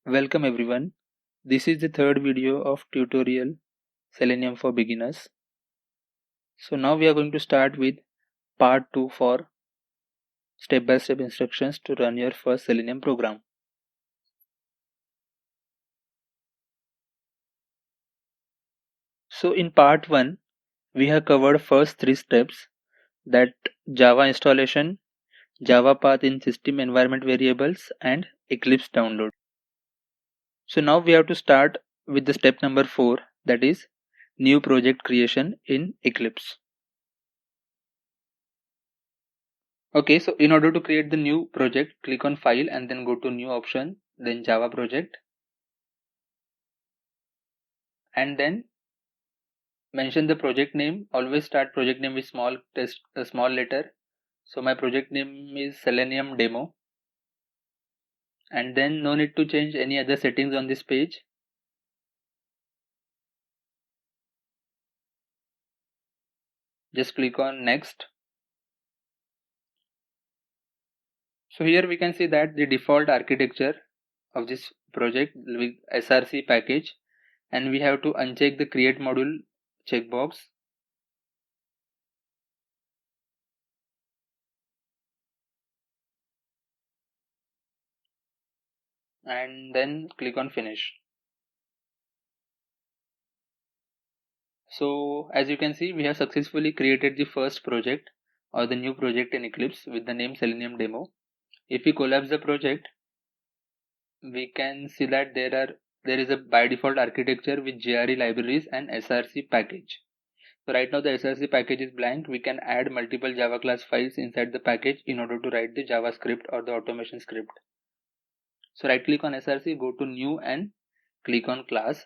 Welcome everyone. This is the third video of tutorial Selenium for beginners. So now we are going to start with part 2 for step-by-step instructions to run your first Selenium program. So in part 1, we have covered first 3 steps, that Java installation, Java path in system environment variables, and Eclipse download. So now we have to start with the step number 4, that is new project creation in Eclipse. Okay, so in order to create the new project, click on File and then go to New option, then Java project, and then mention the project name. Always start project name with small letter. So my project name is Selenium Demo, and then no need to change any other settings on this page. Just click on Next. So here we can see that the default architecture of this project with SRC package, and we have to uncheck the Create Module checkbox. And then click on Finish. So as you can see, we have successfully created the first project or the new project in Eclipse with the name Selenium Demo. If we collapse the project, we can see that there is a by default architecture with JRE libraries and SRC package. So right now the SRC package is blank. We can add multiple Java class files inside the package in order to write the JavaScript or the automation script. So right click on SRC, go to new and click on class.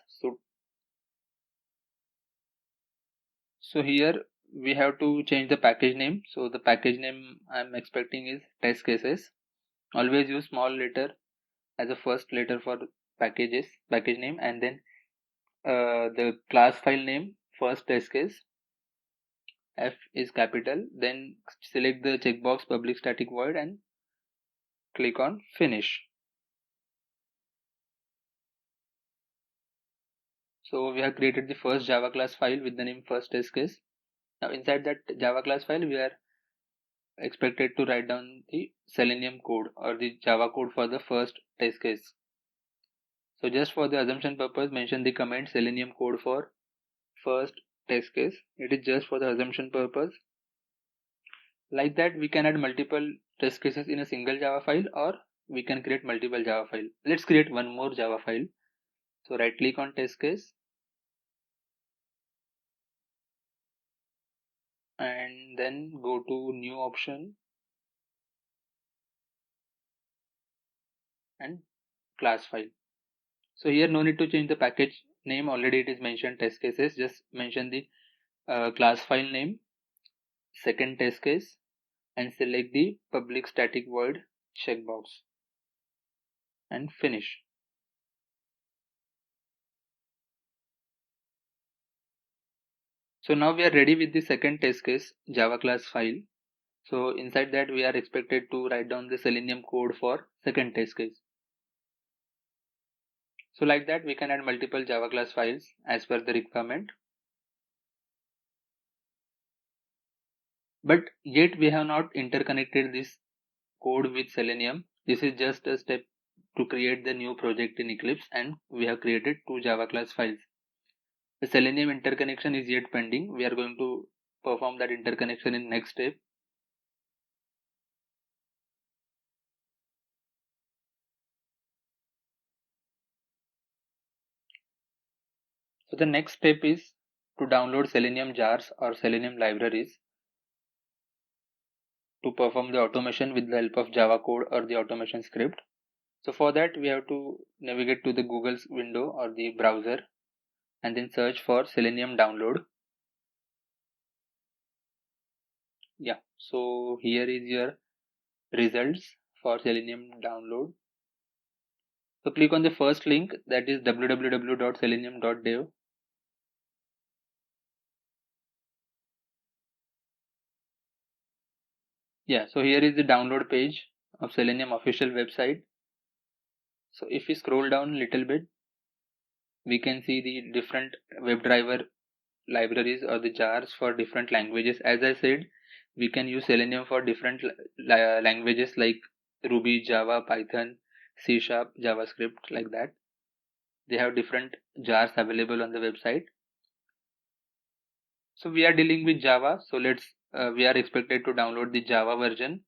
So here we have to change the package name. So the package name I'm expecting is test cases. Always use small letter as a first letter for package name, and then the class file name first test case, F is capital, then select the checkbox public static void and click on finish. So we have created the first Java class file with the name first test case. Now inside that Java class file we are expected to write down the Selenium code or the Java code for the first test case. So just for the assumption purpose, mention the comment Selenium code for first test case. It is just for the assumption purpose. Like that, we can add multiple test cases in a single Java file, or we can create multiple Java file. Let's create one more Java file. So right click on test case and then go to new option and class file. So here no need to change the package name, already it is mentioned test cases. Just mention the class file name, second test case, and select the public static void checkbox and finish. So now we are ready with the second test case Java class file. So inside that we are expected to write down the Selenium code for second test case. So like that we can add multiple Java class files as per the requirement. But yet we have not interconnected this code with Selenium. This is just a step to create the new project in Eclipse, and we have created two Java class files. The Selenium interconnection is yet pending. We are going to perform that interconnection in next step. So the next step is to download Selenium jars or Selenium libraries to perform the automation with the help of Java code or the automation script. So for that we have to navigate to the Google's window or the browser and then search for Selenium download. Yeah, so here is your results for Selenium download. So click on the first link, that is www.selenium.dev. Yeah, so here is the download page of Selenium official website. So if we scroll down a little bit, we can see the different WebDriver libraries or the jars for different languages. As I said, we can use Selenium for different languages like Ruby, Java, Python, C Sharp, JavaScript, like that. They have different jars available on the website. So we are dealing with Java. So we are expected to download the Java version,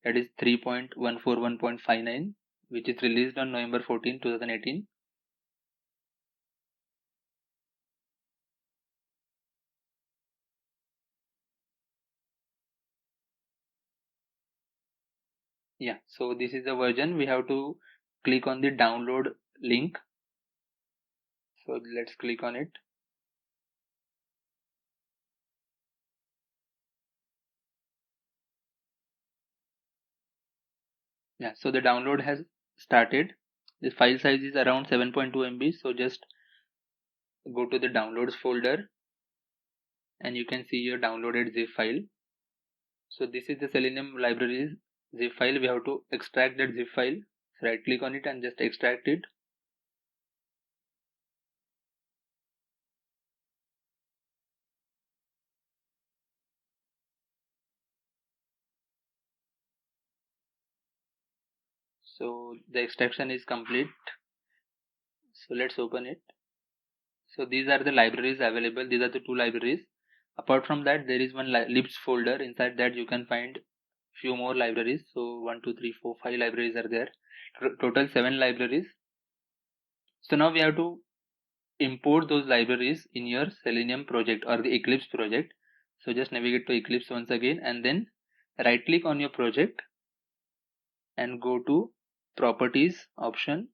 that is 3.141.59, which is released on November 14, 2018. Yeah, so this is the version. We have to click on the download link. So let's click on it. Yeah, so the download has started. The file size is around 7.2 MB. So just go to the downloads folder and you can see your downloaded zip file. So this is the Selenium libraries zip file. We have to extract that zip file. So right click on it and just extract it. So the extraction is complete. So let's open it. So these are the libraries available. These are the two libraries. Apart from that, there is one libs folder. Inside that you can find few more libraries. So 1, 2, 3, 4, 5 libraries are there. Total 7 libraries. So now we have to import those libraries in your Selenium project or the Eclipse project. So just navigate to Eclipse once again and then right click on your project and go to properties option.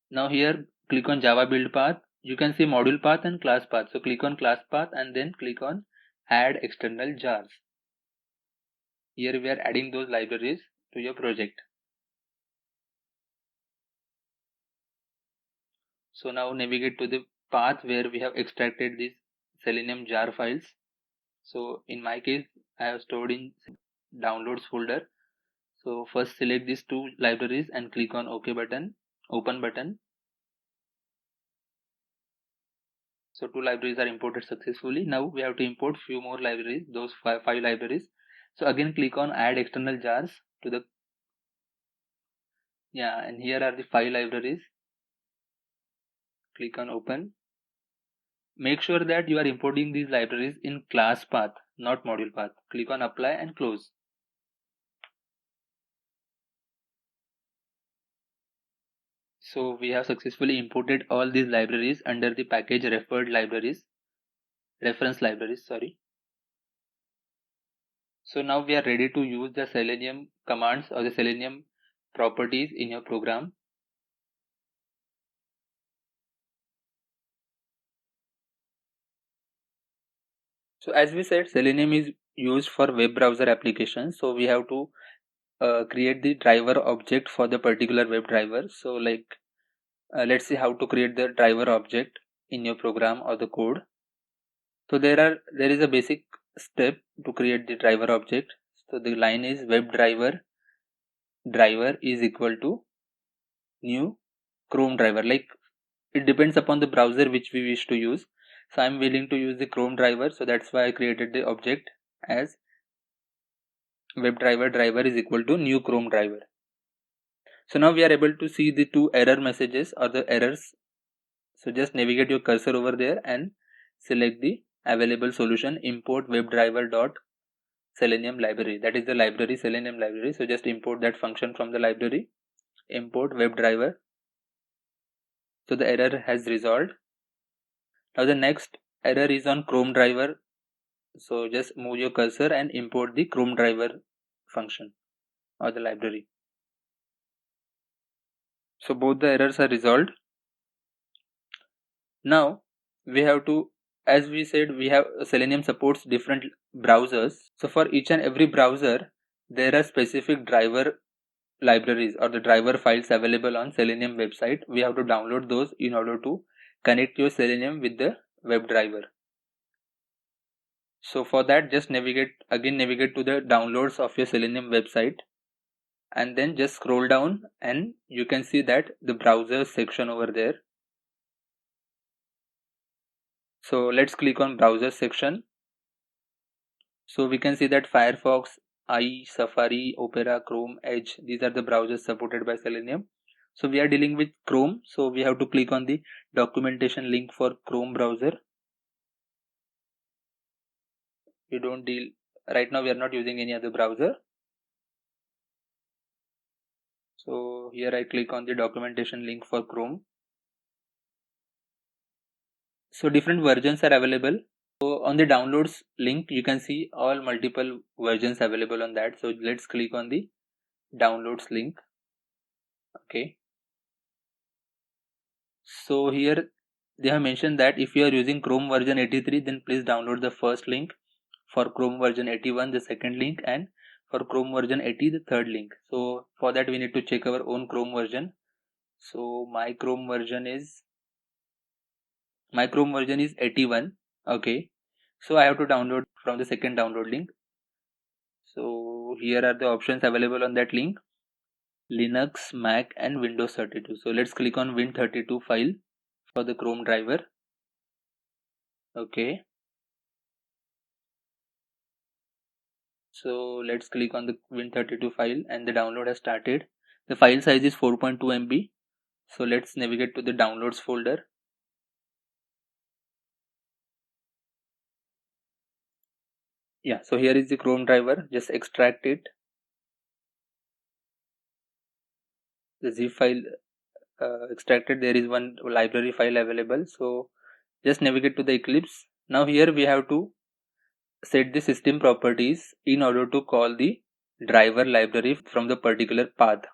Now here click on Java build path. You can see module path and class path. So click on class path and then click on add external jars. Here we are adding those libraries to your project. So now navigate to the path where we have extracted these Selenium jar files. So in my case, I have stored in downloads folder. So first select these two libraries and click on OK button, open button. So two libraries are imported successfully. Now we have to import few more libraries, those five libraries. So again click on add external jars to the, yeah, and here are the 5 libraries. Click on open. Make sure that you are importing these libraries in class path, not module path. Click on apply and close. So we have successfully imported all these libraries under the package reference libraries, sorry. So now we are ready to use the Selenium commands or the Selenium properties in your program. So as we said, Selenium is used for web browser applications. So we have to create the driver object for the particular web driver. So like let's see how to create the driver object in your program or the code. So there is a basic step to create the driver object. So the line is web driver is equal to new Chrome driver. Like it depends upon the browser which we wish to use. So I'm willing to use the Chrome driver, so that's why I created the object as web driver is equal to new Chrome driver. So now we are able to see the two error messages or the errors. So just navigate your cursor over there and select the available solution, import WebDriver dot Selenium library. That is the library, Selenium library. So just import that function from the library, import WebDriver. So the error has resolved. Now the next error is on Chrome driver. So just move your cursor and import the Chrome driver function or the library. So both the errors are resolved. Now we have to, as we said, we have Selenium supports different browsers. So for each and every browser, there are specific driver libraries or the driver files available on Selenium website. We have to download those in order to connect your Selenium with the web driver. So for that, just navigate to the downloads of your Selenium website and then just scroll down and you can see that the browser section over there. So let's click on browser section. So we can see that Firefox, IE, Safari, Opera, Chrome, Edge, these are the browsers supported by Selenium. So we are dealing with Chrome, so we have to click on the documentation link for Chrome browser. We don't deal right now, we are not using any other browser. So here I click on the documentation link for Chrome. So different versions are available. So on the downloads link you can see all multiple versions available on that. So let's click on the downloads link. Okay, so here they have mentioned that if you are using Chrome version 83, then please download the first link. For Chrome version 81 the second link, and for Chrome version 80 the third link. So for that we need to check our own Chrome version. So my Chrome version is 81. Okay, so I have to download from the second download link. So here are the options available on that link: Linux, Mac and Windows 32. So let's click on Win32 file for the Chrome driver. Okay, so let's click on the Win32 file and the download has started. The file size is 4.2 MB. So let's navigate to the downloads folder. Yeah, so here is the Chrome driver. Just extract it. The zip file extracted. There is one library file available. So just navigate to the Eclipse. Now here we have to set the system properties in order to call the driver library from the particular path.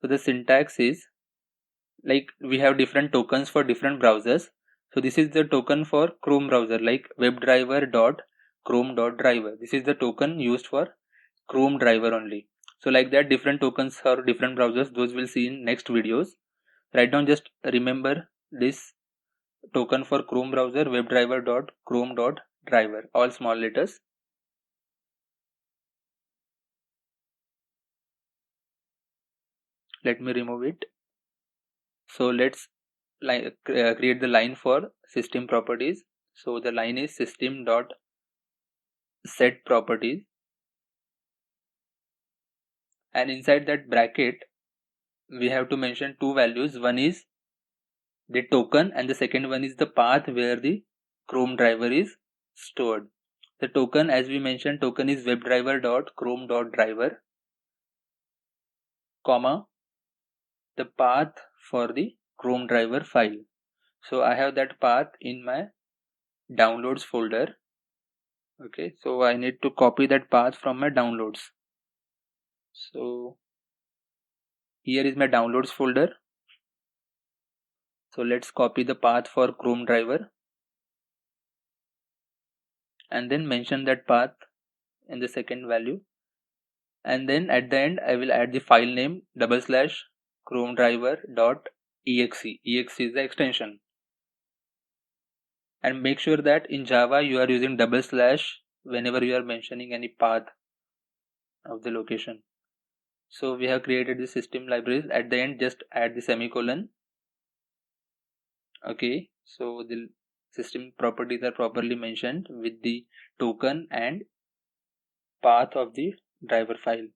So the syntax is like we have different tokens for different browsers. So this is the token for Chrome browser, like webdriver.chrome.driver. This is the token used for Chrome driver only. So like that, different tokens for different browsers, those we'll see in next videos. Right now just remember this token for Chrome browser, webdriver.chrome.driver, all small letters. Let me remove it. So let's create the line for system properties. So the line is system.setProperties, and inside that bracket we have to mention two values. One is the token and the second one is the path where the Chrome driver is stored. The token, as we mentioned, token is webdriver.chrome.driver, comma, the path for the Chrome driver file. So I have that path in my downloads folder. Okay, so I need to copy that path from my downloads. So here is my downloads folder. So let's copy the path for Chrome driver and then mention that path in the second value, and then at the end I will add the file name /Chrome driver.exe. exe is the extension, and make sure that in Java you are using / whenever you are mentioning any path of the location. So we have created the system libraries. At the end just add the semicolon. Okay, so the system properties are properly mentioned with the token and path of the driver file.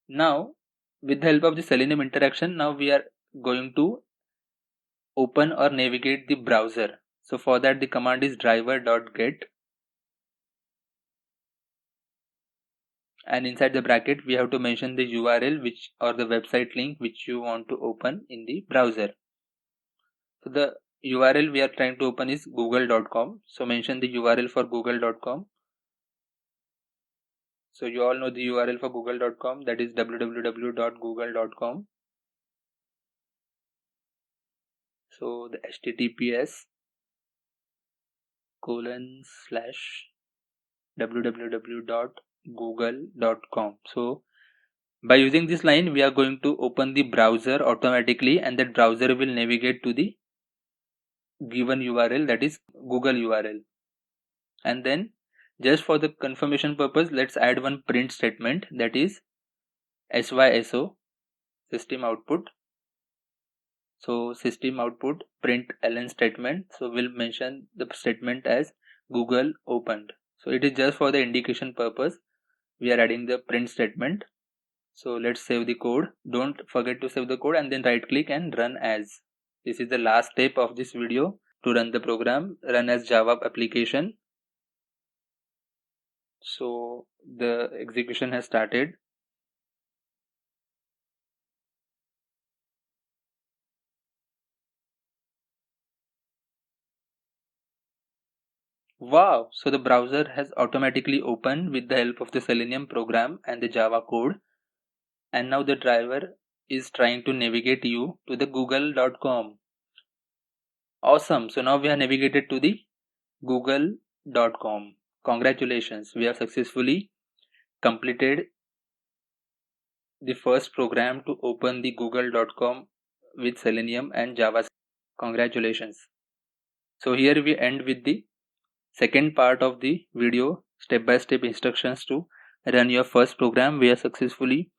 Now with the help of the Selenium interaction, now we are going to open or navigate the browser. So for that the command is driver.get, and inside the bracket we have to mention the URL which or the website link which you want to open in the browser. So the URL we are trying to open is google.com. So mention the URL for google.com. So you all know the URL for google.com, that is www.google.com. So the https://www.google.com. So by using this line we are going to open the browser automatically, and that browser will navigate to the given URL, that is Google URL, and then Just for the confirmation purpose, let's add one print statement, that is syso system output. So system output print ln statement. So we'll mention the statement as Google opened. So it is just for the indication purpose. We are adding the print statement. So let's save the code. Don't forget to save the code and then right click and run as. This is the last step of this video to run the program. Run as Java application. So the execution has started. Wow! So the browser has automatically opened with the help of the Selenium program and the Java code. And now the driver is trying to navigate you to the google.com. Awesome. So now we are navigated to the google.com. Congratulations. We have successfully completed the first program to open the google.com with Selenium and Java. Congratulations. So here we end with the second part of the video, step-by-step instructions to run your first program. We have successfully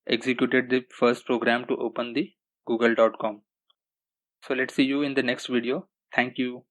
executed the first program to open the google.com. So let's see you in the next video. Thank you.